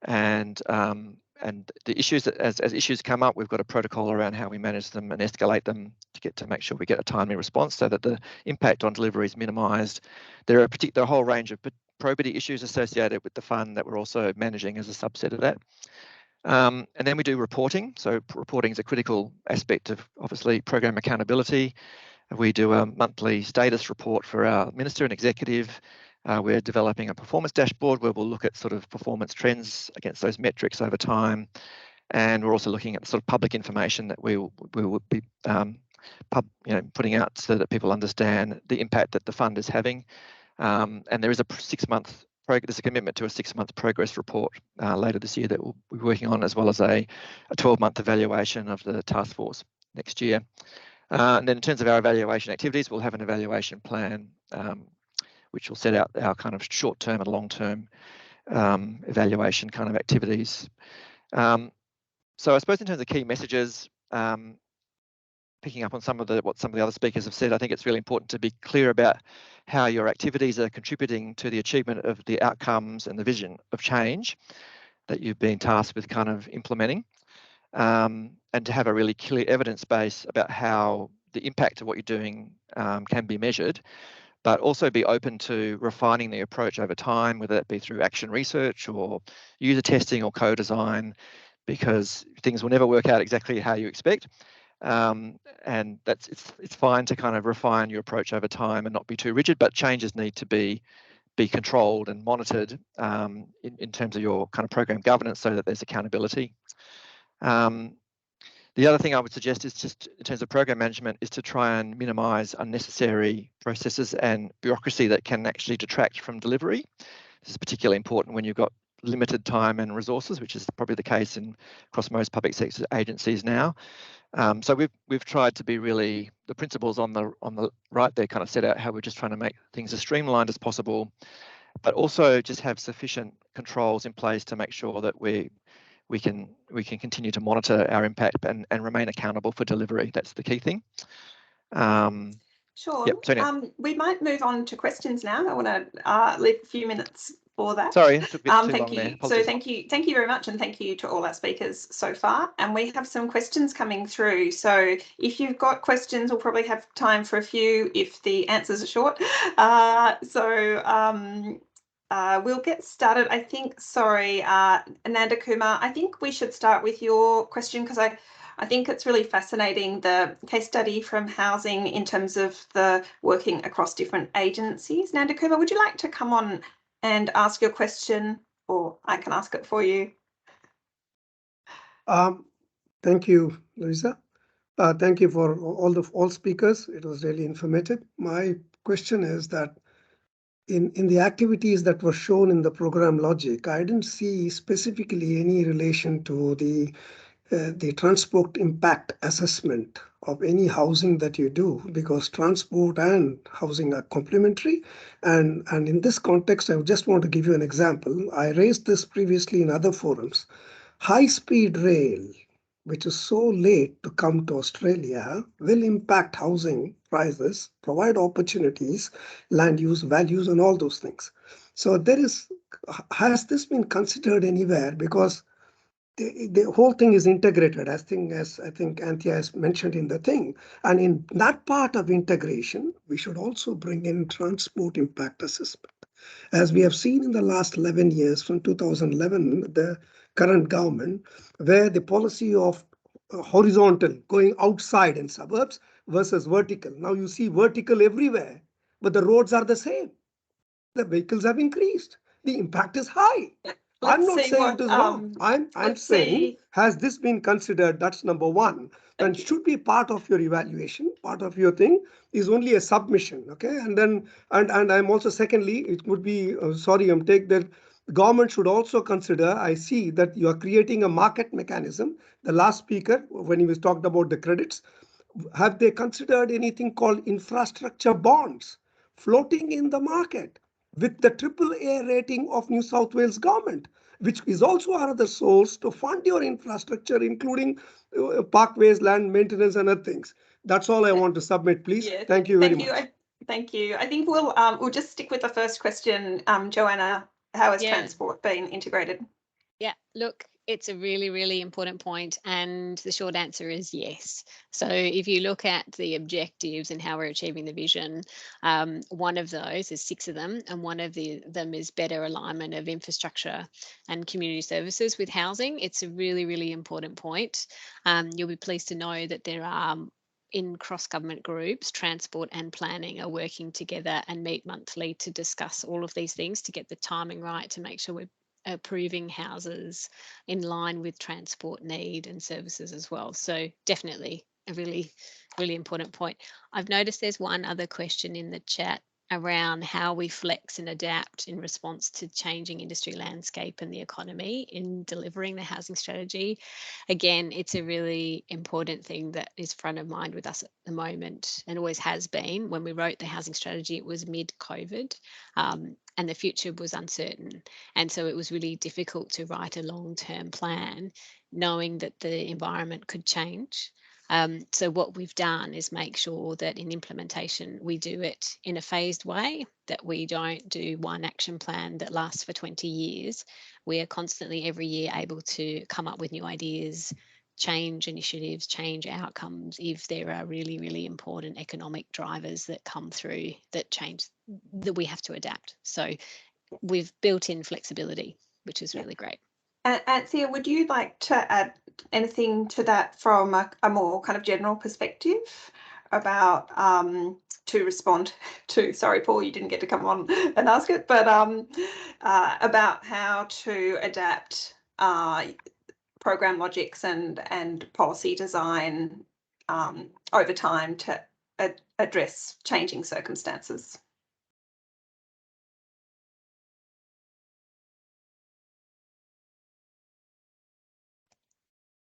and the issues that as issues come up, we've got a protocol around how we manage them and escalate them to make sure we get a timely response so that the impact on delivery is minimised. There are a whole range of probity issues associated with the fund that we're also managing as a subset of that. And then we do reporting. So reporting is a critical aspect of obviously program accountability. We do a monthly status report for our minister and executive. We're developing a performance dashboard where we'll look at sort of performance trends against those metrics over time. And we're also looking at sort of public information that we will be putting out so that people understand the impact that the fund is having. And there is a 6-month there's a commitment to a 6-month progress report later this year that we'll be working on, as well as a 12-month evaluation of the task force next year. And then in terms of our evaluation activities, we'll have an evaluation plan which will set out our kind of short-term and long-term evaluation kind of activities. So I suppose in terms of key messages, picking up on what some of the other speakers have said, I think it's really important to be clear about how your activities are contributing to the achievement of the outcomes and the vision of change that you've been tasked with kind of implementing, and to have a really clear evidence base about how the impact of what you're doing can be measured, but also be open to refining the approach over time, whether that be through action research or user testing or co-design, because things will never work out exactly how you expect. And it's fine to kind of refine your approach over time and not be too rigid, but changes need to be controlled and monitored in terms of your kind of program governance so that there's accountability. The other thing I would suggest is just in terms of program management is to try and minimise unnecessary processes and bureaucracy that can actually detract from delivery. This is particularly important when you've got limited time and resources, which is probably the case across most public sector agencies now. So we've tried to be really, the principles on the right there kind of set out how we're just trying to make things as streamlined as possible, but also just have sufficient controls in place to make sure that we can continue to monitor our impact and remain accountable for delivery. That's the key thing. Sure. Yep, so we might move on to questions now. I want to leave a few minutes for that. Sorry, it took a bit too thank long you. there. So thank you very much, and thank you to all our speakers so far. And we have some questions coming through. So if you've got questions, we'll probably have time for a few if the answers are short. We'll get started. I think, sorry, Ananda Kumar, I think we should start with your question because I think it's really fascinating, the case study from housing in terms of the working across different agencies. Nanda Kumar, would you like to come on and ask your question, or I can ask it for you? Thank you, Louisa. Thank you for all speakers. It was really informative. My question is that in the activities that were shown in the program logic, I didn't see specifically any relation to the transport impact assessment of any housing that you do, because transport and housing are complementary. And in this context, I just want to give you an example. I raised this previously in other forums. High-speed rail, which is so late to come to Australia, will impact housing prices, provide opportunities, land use values, and all those things. So has this been considered anywhere? Because the whole thing is integrated, as I think Anthea has mentioned in the thing. And in that part of integration, we should also bring in transport impact assessment. As we have seen in the last 11 years, from 2011, the current government, where the policy of horizontal, going outside in suburbs versus vertical. Now you see vertical everywhere, but the roads are the same. The vehicles have increased. The impact is high. I'm not saying it is wrong. I'm saying, has this been considered? That's number one. And should be part of your evaluation, part of your thing is only a submission. Okay. And then, and I'm also, secondly, it would be, take that government should also consider, I see that you are creating a market mechanism. The last speaker, when he was talked about the credits, have they considered anything called infrastructure bonds floating in the market with the AAA rating of New South Wales government, which is also another source to fund your infrastructure, including parkways, land maintenance, and other things. That's all I want to submit, please. Yeah, thank you very much. Thank you. I think we'll just stick with the first question. Joanna, how has transport been integrated? Yeah, look, it's a really, really important point, and the short answer is yes. So if you look at the objectives and how we're achieving the vision, one of those is 6 of them, and one of them is better alignment of infrastructure and community services with housing. It's a really, really important point. You'll be pleased to know that there are, in cross-government groups, transport and planning are working together and meet monthly to discuss all of these things to get the timing right, to make sure we're approving houses in line with transport need and services as well. So definitely a really, really important point. I've noticed there's one other question in the chat around how we flex and adapt in response to changing industry landscape and the economy in delivering the housing strategy. Again, it's a really important thing that is front of mind with us at the moment, and always has been. When we wrote the housing strategy, it was mid-COVID, and the future was uncertain. And so it was really difficult to write a long-term plan, knowing that the environment could change. So what we've done is make sure that in implementation, we do it in a phased way, that we don't do one action plan that lasts for 20 years. We are constantly every year able to come up with new ideas, change initiatives, change outcomes if there are really, really important economic drivers that come through that change, that we have to adapt. So we've built in flexibility, which is really great. Anthea, would you like to add anything to that from a more kind of general perspective about to respond to, sorry, Paul, you didn't get to come on and ask it, but about how to adapt program logics and policy design over time to address changing circumstances?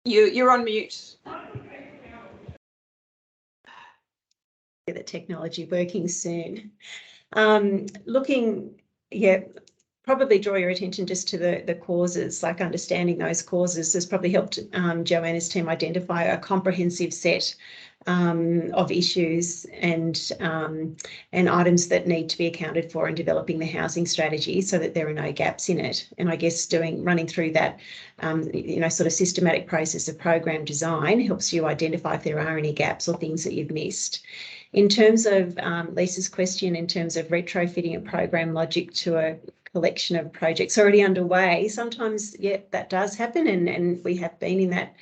You're on mute. The technology working soon. Probably draw your attention just to the causes, like understanding those causes has probably helped Joanna's team identify a comprehensive set of issues and items that need to be accounted for in developing the housing strategy so that there are no gaps in it. And I guess running through that, sort of systematic process of program design helps you identify if there are any gaps or things that you've missed. In terms of Lisa's question, in terms of retrofitting a program logic to a collection of projects already underway, sometimes, yeah, that does happen, and we have been in that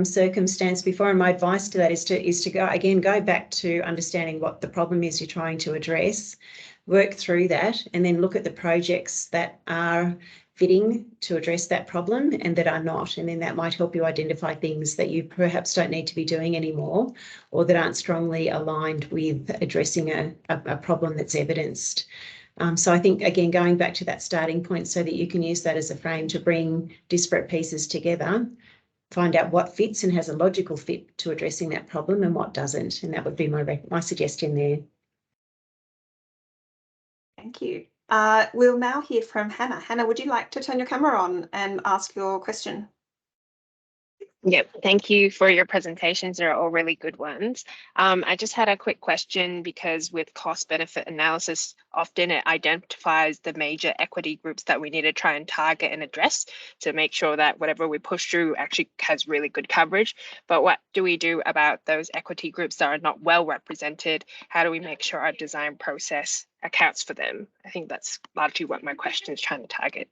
circumstance before. And my advice to that is to go back to understanding what the problem is you're trying to address, work through that, and then look at the projects that are fitting to address that problem and that are not. And then that might help you identify things that you perhaps don't need to be doing anymore, or that aren't strongly aligned with addressing a problem that's evidenced. So I think, again, going back to that starting point so that you can use that as a frame to bring disparate pieces together, find out what fits and has a logical fit to addressing that problem and what doesn't. And that would be my suggestion there. Thank you. We'll now hear from Hannah. Hannah, would you like to turn your camera on and ask your question? Yep, thank you for your presentations. They're all really good ones. I just had a quick question because with cost benefit analysis, often it identifies the major equity groups that we need to try and target and address to make sure that whatever we push through actually has really good coverage. But what do we do about those equity groups that are not well represented? How do we make sure our design process accounts for them? I think that's largely what my question is trying to target.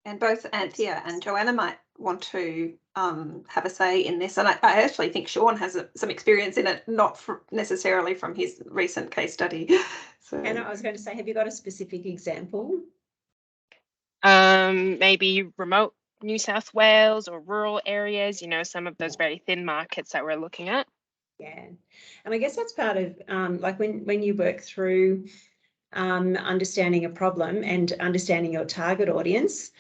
And both Anthea and Joanna might want to have a say in this. And I actually think Shawn has some experience in it, not necessarily from his recent case study. So. And I was going to say, have you got a specific example? Maybe remote New South Wales or rural areas, you know, some of those very thin markets that we're looking at. Yeah, and I guess that's part of like when you work through understanding a problem and understanding your target audience,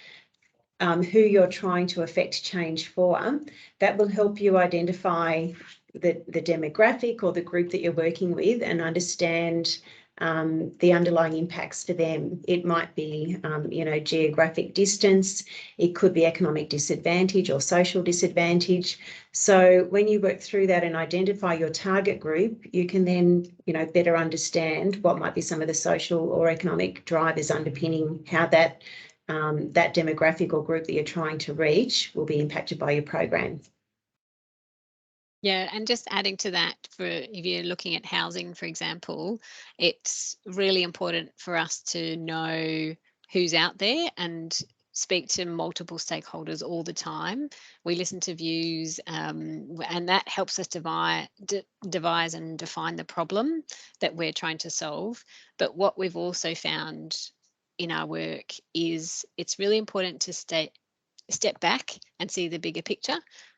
who you're trying to affect change for, that will help you identify the demographic or the group that you're working with and understand the underlying impacts for them. It might be, you know, geographic distance, it could be economic disadvantage or social disadvantage. So when you work through that and identify your target group, you can then, you know, better understand what might be some of the social or economic drivers underpinning how that that demographic or group that you're trying to reach will be impacted by your program. Yeah, and just adding to that, for if you're looking at housing, for example, it's really important for us to know who's out there and speak to multiple stakeholders all the time. We listen to views, and that helps us devise and define the problem that we're trying to solve. But what we've also found in our work is it's really important to step back and see the bigger picture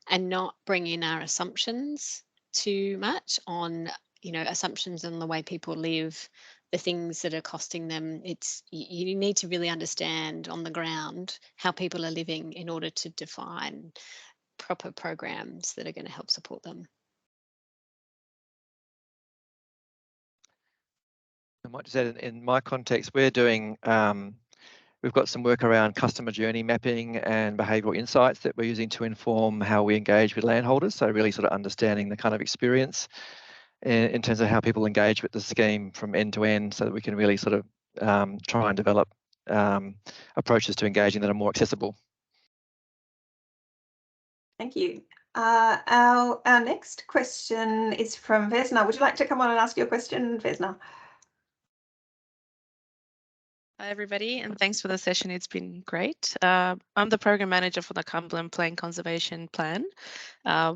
and not bring in our assumptions too much on, you know, assumptions on the way people live, the things that are costing them. It's, you need to really understand on the ground how people are living in order to define proper programs that are going to help support them. I might just add, in my context, we're doing, we've got some work around customer journey mapping and behavioural insights that we're using to inform how we engage with landholders. So really sort of understanding the kind of experience in terms of how people engage with the scheme from end to end, so that we can really sort of try and develop approaches to engaging that are more accessible. Thank you. Our next question is from Vesna. Would you like to come on and ask your question, Vesna? Hi everybody, and thanks for the session. It's been great. I'm the program manager for the Cumberland Plain Conservation Plan,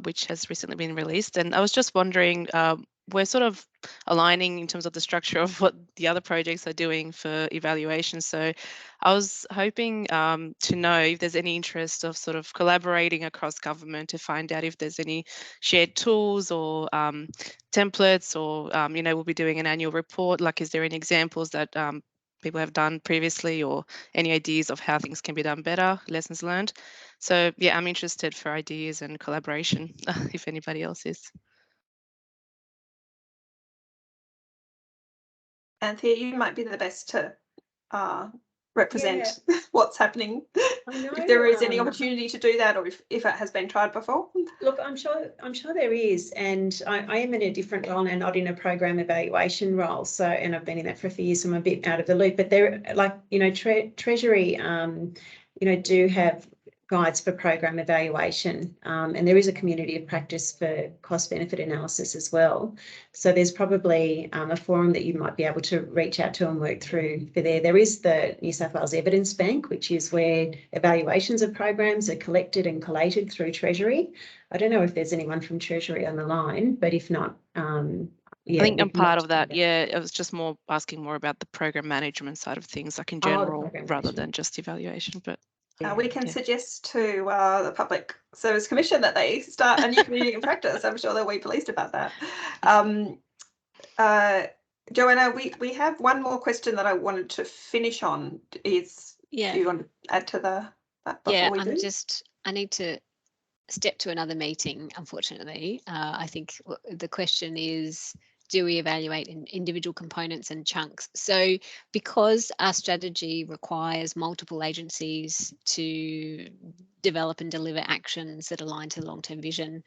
which has recently been released. And I was just wondering, we're sort of aligning in terms of the structure of what the other projects are doing for evaluation. So I was hoping to know if there's any interest of sort of collaborating across government to find out if there's any shared tools or templates, or, you know, we'll be doing an annual report. Like, is there any examples that people have done previously, or any ideas of how things can be done better, lessons learned? So yeah, I'm interested for ideas and collaboration if anybody else is. Anthea, you might be the best to represent what's happening. If there is any opportunity to do that, or if it has been tried before. Look, I'm sure there is, and I am in a different role and not in a program evaluation role. So, and I've been in that for a few years, so I'm a bit out of the loop. But there, like, you know, Treasury, you know, do have guides for program evaluation, and there is a community of practice for cost benefit analysis as well. So there's probably a forum that you might be able to reach out to and work through for there. There is the New South Wales Evidence Bank, which is where evaluations of programs are collected and collated through Treasury. I don't know if there's anyone from Treasury on the line, but if not, yeah, I think I'm part of that. Yeah, I was just more asking more about the program management side of things, like in general, rather than just evaluation. But we can suggest to the Public Service Commission that they start a new community of practice. I'm sure they'll be pleased about that. Joanna, we have one more question that I wanted to finish on. Do you want to add to that before we do? I need to step to another meeting, unfortunately. I think the question is, do we evaluate in individual components and chunks? So because our strategy requires multiple agencies to develop and deliver actions that align to the long-term vision,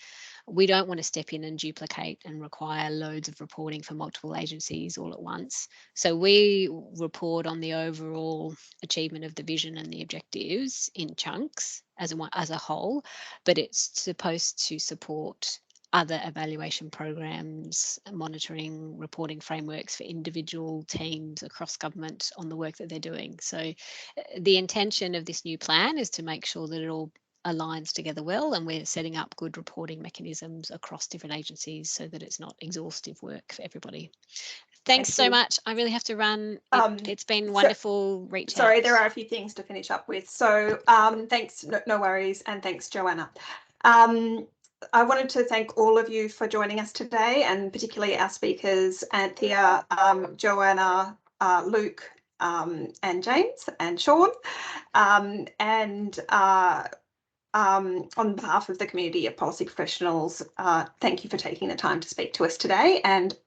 we don't want to step in and duplicate and require loads of reporting for multiple agencies all at once. So we report on the overall achievement of the vision and the objectives in chunks as a whole, but it's supposed to support other evaluation programs, monitoring, reporting frameworks for individual teams across government on the work that they're doing. So the intention of this new plan is to make sure that it all aligns together well, and we're setting up good reporting mechanisms across different agencies so that it's not exhaustive work for everybody. Thanks so much. I really have to run. It's been wonderful reach out. Sorry, there are a few things to finish up with. So thanks, no worries, and thanks, Joanna. I wanted to thank all of you for joining us today, and particularly our speakers, Anthea, Joanna, Luke, and James, and Shawn. On behalf of the community of policy professionals, thank you for taking the time to speak to us today, and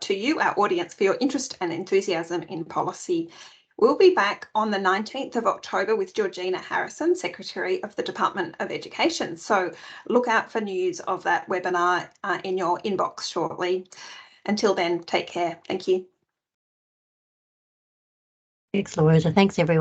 to you, our audience, for your interest and enthusiasm in policy. We'll be back on the 19th of October with Georgina Harrison, Secretary of the Department of Education. So look out for news of that webinar in your inbox shortly. Until then, take care. Thank you. Thanks, Louisa. Thanks, everyone.